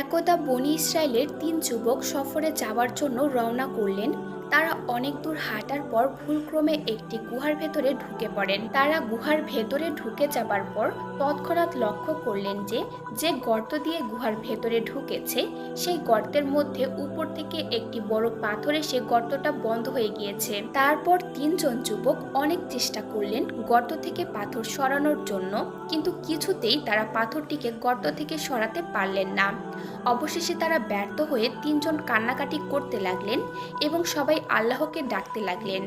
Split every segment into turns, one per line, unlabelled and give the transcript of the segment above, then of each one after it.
একদা বনি ইসরায়েলের ৩ যুবক সফরে যাওয়ার জন্য রওনা করলেন। তারা অনেক দূর হাঁটার পর ভুলক্রমে একটি গুহার ভেতরে ঢুকে পড়েন। তারা গুহার ভেতরে ঢুকে যাবার পর তৎক্ষণাৎ লক্ষ্য করলেন যে যে গর্ত দিয়ে গুহার ভেতরে ঢুকেছে সেই গর্তের মধ্যে উপর থেকে একটি বড় পাথর এসে গর্তটা বন্ধ হয়ে গিয়েছে। তারপর ৩ জন যুবক অনেক চেষ্টা করলেন গর্ত থেকে পাথর সরানোর জন্য, কিন্তু কিছুতেই তারা পাথরটিকে গর্ত থেকে সরাতে পারলেন না। অবশেষে তারা ব্যর্থ হয়ে ৩ জন কান্নাকাটি করতে লাগলেন এবং সবাই আল্লাহকে ডাকতে লাগলেন।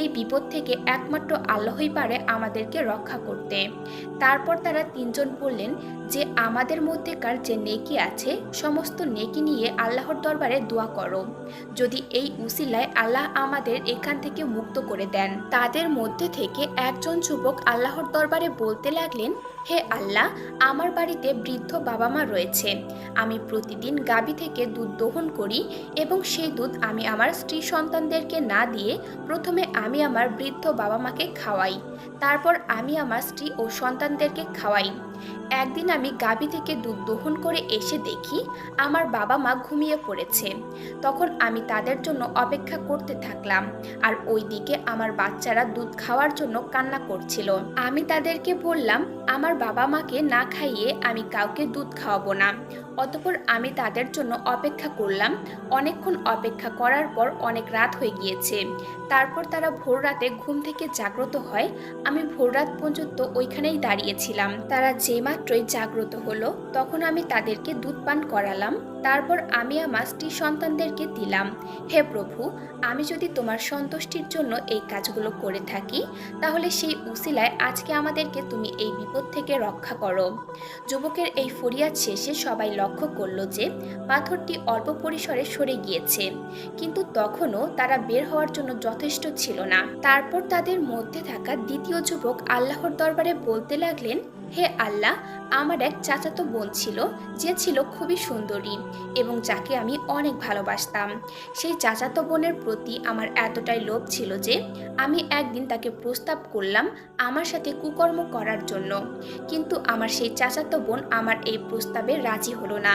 এই বিপদ থেকে একমাত্র আল্লাহই পারে আমাদেরকে রক্ষা করতে। তারপর তারা ৩ জন বললেন যে আমাদের মধ্যেকার যে নেকি আছে সমস্ত নেকি নিয়ে আল্লাহর দরবারে দোয়া করো, যদি এই উসিলায় আল্লাহ আমাদের এখান থেকে মুক্ত করে দেন। তাদের মধ্যে থেকে একজন যুবক আল্লাহর দরবারে বলতে লাগলেন, হে আল্লাহ, আমার বাড়িতে বৃদ্ধ বাবা মা রয়েছে। আমি প্রতিদিন গাভী থেকে দুধ দোহন করি এবং সেই দুধ আমি আমার স্ত্রী সন্তানদেরকে না দিয়ে প্রথমে আমি আমার বৃদ্ধ বাবা মাকে খাওয়াই, তারপর আমি আমার স্ত্রী ও সন্তানদেরকে খাওয়াই। একদিন আমি গাভী থেকে দুধ দোহন করে এসে দেখি আমার বাবা মা ঘুমিয়ে পড়েছে। তখন আমি তাদের জন্য অপেক্ষা করতে থাকলাম, আর ওইদিকে আমার বাচ্চারা দুধ খাওয়ার জন্য কান্না করছিল। আমি তাদেরকে বললাম, আমার বাবা মাকে না খাইয়ে আমি কাউকে দুধ খাওয়াবো না। অতঃপর আমি তাদের জন্য অপেক্ষা করলাম। অনেকক্ষণ অপেক্ষা করার পর অনেক রাত হয়ে গিয়েছে। তারপর তারা ভোর রাতে ঘুম থেকে জাগ্রত হয়। আমি ভোর রাত পর্যন্ত ওইখানেই দাঁড়িয়েছিলাম। তারা যেমাত্রই জাগ্রত হলো তখন আমি তাদেরকে দুধ পান করালাম। তারপর আমি আমার স্ত্রী সন্তানদেরকে দিলাম। হে প্রভু, আমি যদি তোমার সন্তুষ্টির জন্য এই কাজগুলো করে থাকি তাহলে সেই উসিলায় আজকে আমাদেরকে তুমি এই বিপদ থেকে রক্ষা করো। যুবকের এই ফরিয়াদ শেষে সবাই লক্ষ্য করল যে পাথরটি অল্প পরিসরে সরে গিয়েছে, কিন্তু তখনও তারা বের হওয়ার জন্য যথেষ্ট ছিল না। তারপর তাদের মধ্যে থাকা দ্বিতীয় যুবক আল্লাহর দরবারে বলতে লাগলেন, হে আল্লাহ, আমার এক চাচাতো বোন ছিল যে ছিল খুবই সুন্দরী এবং যাকে আমি অনেক ভালোবাসতাম। সেই চাচাতো বোনের প্রতি আমার এতটাই লোভ ছিল যে আমি একদিন তাকে প্রস্তাব করলাম আমার সাথে কুকর্ম করার জন্য, কিন্তু আমার সেই চাচাতো বোন আমার এই প্রস্তাবে রাজি হলো না।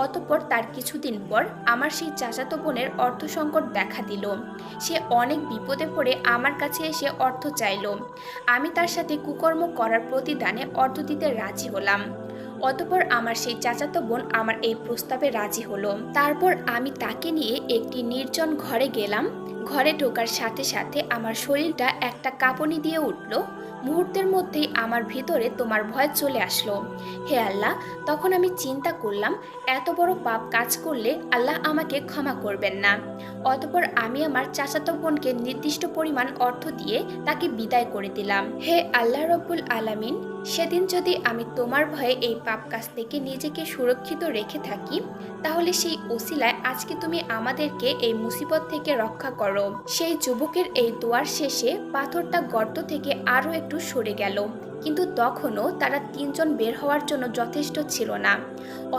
অতঃপর তার কিছুদিন পর আমার সেই চাচাতো বোনের অর্থ সংকট দেখা দিল। সে অনেক বিপদে পড়ে আমার কাছে এসে অর্থ চাইল। আমি তার সাথে কুকর্ম করার প্রতিদানে অর্থ দিতে রাজি হলাম। অতঃপর আমার সেই চাচাতো বোন আমার এই প্রস্তাবে রাজি হলো। তারপর আমি তাকে নিয়ে একটি নির্জন ঘরে গেলাম। ঘরে ঢোকার সাথে সাথে আমার শরীরটা একটা কাঁপুনি দিয়ে উঠল। মুহূর্তের মধ্যেই আমার ভিতরে তোমার ভয় চলে আসলো। হে আল্লাহ, তখন আমি চিন্তা করলাম এত বড় পাপ কাজ করলে আল্লাহ আমাকে ক্ষমা করবেন না। অতঃপর আমি আমার চাচাতো বোনকে নির্দিষ্ট পরিমাণ অর্থ দিয়ে তাকে বিদায় করে দিলাম। হে আল্লাহ রব্বুল আলামিন, সেদিন যদি আমি তোমার ভয়ে এই পাপ কাজ থেকে নিজেকে সুরক্ষিত রেখে থাকি তাহলে সেই ওসিলায় আজকে তুমি আমাদেরকে এই মুসিবত থেকে রক্ষা করো। সেই যুবকের এই দোয়ার শেষে পাথরটা গর্ত থেকে আরও একটু সরে গেল, কিন্তু তখনও তারা ৩ জন বের হওয়ার জন্য যথেষ্ট ছিল না।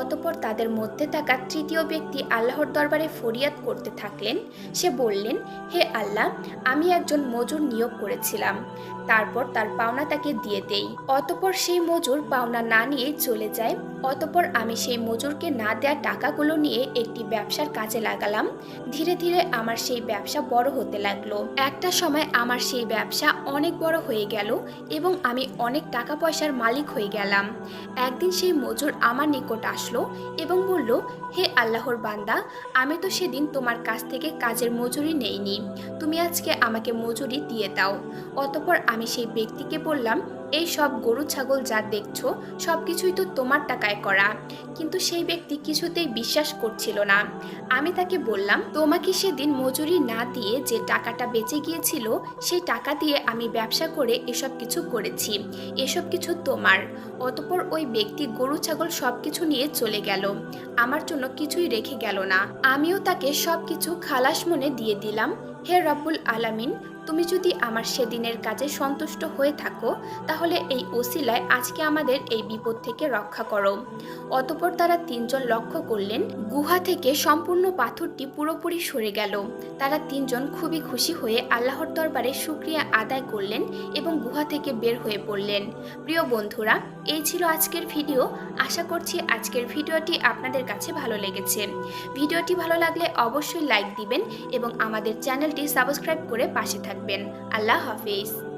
অতঃপর তাদের মধ্যে থাকা তৃতীয় ব্যক্তি আল্লাহর দরবারে ফরিয়াদ করতে থাকলেন। সে বললেন, হে আল্লাহ, আমি একজন মজুর নিয়োগ করেছিলাম, তারপর তার পাওনা তাকে দিয়ে দেই। অতঃপর সেই মজুর পাওনা না নিয়েই চলে যায়। অতঃপর আমি সেই মজুরকে না দেওয়া টাকাগুলো নিয়ে একটি ব্যবসার কাজে লাগালাম। ধীরে ধীরে আমার সেই ব্যবসা বড় হতে লাগলো। একটা সময় আমার সেই ব্যবসা অনেক বড় হয়ে গেল এবং আমি অনেক টাকা পয়সার মালিক হয়ে গেলাম। একদিন সেই মজুর আমার নিকট আসলো এবং বলল, হে আল্লাহর বান্দা, আমি তো সেদিন তোমার কাছ থেকে কাজের মজুরি নেইনি, তুমি আজকে আমাকে মজুরি দিয়ে দাও। অতঃপর আমি সেই ব্যক্তিকে বললাম, এই সব গরু ছাগল যা দেখছো সব কিছুই তো তোমার টাকায় করা। কিন্তু সেই ব্যক্তি কিছুতেই বিশ্বাস করছিল না। আমি তাকে বললাম, তোমাকে সেদিন মজুরি না দিয়ে যে টাকাটা বেঁচে গিয়েছিল সেই টাকা দিয়ে আমি ব্যবসা করে এসব কিছু করেছি, এসব কিছু তোমার। অতঃপর ওই ব্যক্তি গরু ছাগল সব কিছু নিয়ে চলে গেল, আমার জন্য কিছুই রেখে গেল না। আমিও তাকে সব কিছু খালাস মনে দিয়ে দিলাম। হে রব্বুল আলামিন, তুমি যদি আমার সেদিনের কাজে সন্তুষ্ট হয়ে থাকো তাহলে এই ওসিলায় আজকে আমাদের এই বিপদ থেকে রক্ষা করো। অতঃপর তারা তিনজন লক্ষ্য করলেন গুহা থেকে সম্পূর্ণ পাথরটি পুরোপুরি সরে গেল। তারা তিনজন খুবই খুশি হয়ে আল্লাহর দরবারে শুকরিয়া আদায় করলেন এবং গুহা থেকে বের হয়ে পড়লেন। প্রিয় বন্ধুরা, এই ছিল আজকের ভিডিও। আশা করছি আজকের ভিডিওটি আপনাদের কাছে ভালো লেগেছে। ভিডিওটি ভালো লাগলে অবশ্যই লাইক দিবেন এবং আমাদের চ্যানেলটি সাবস্ক্রাইব করে পাশে থাকবেন। আল্লাহ হাফেজ।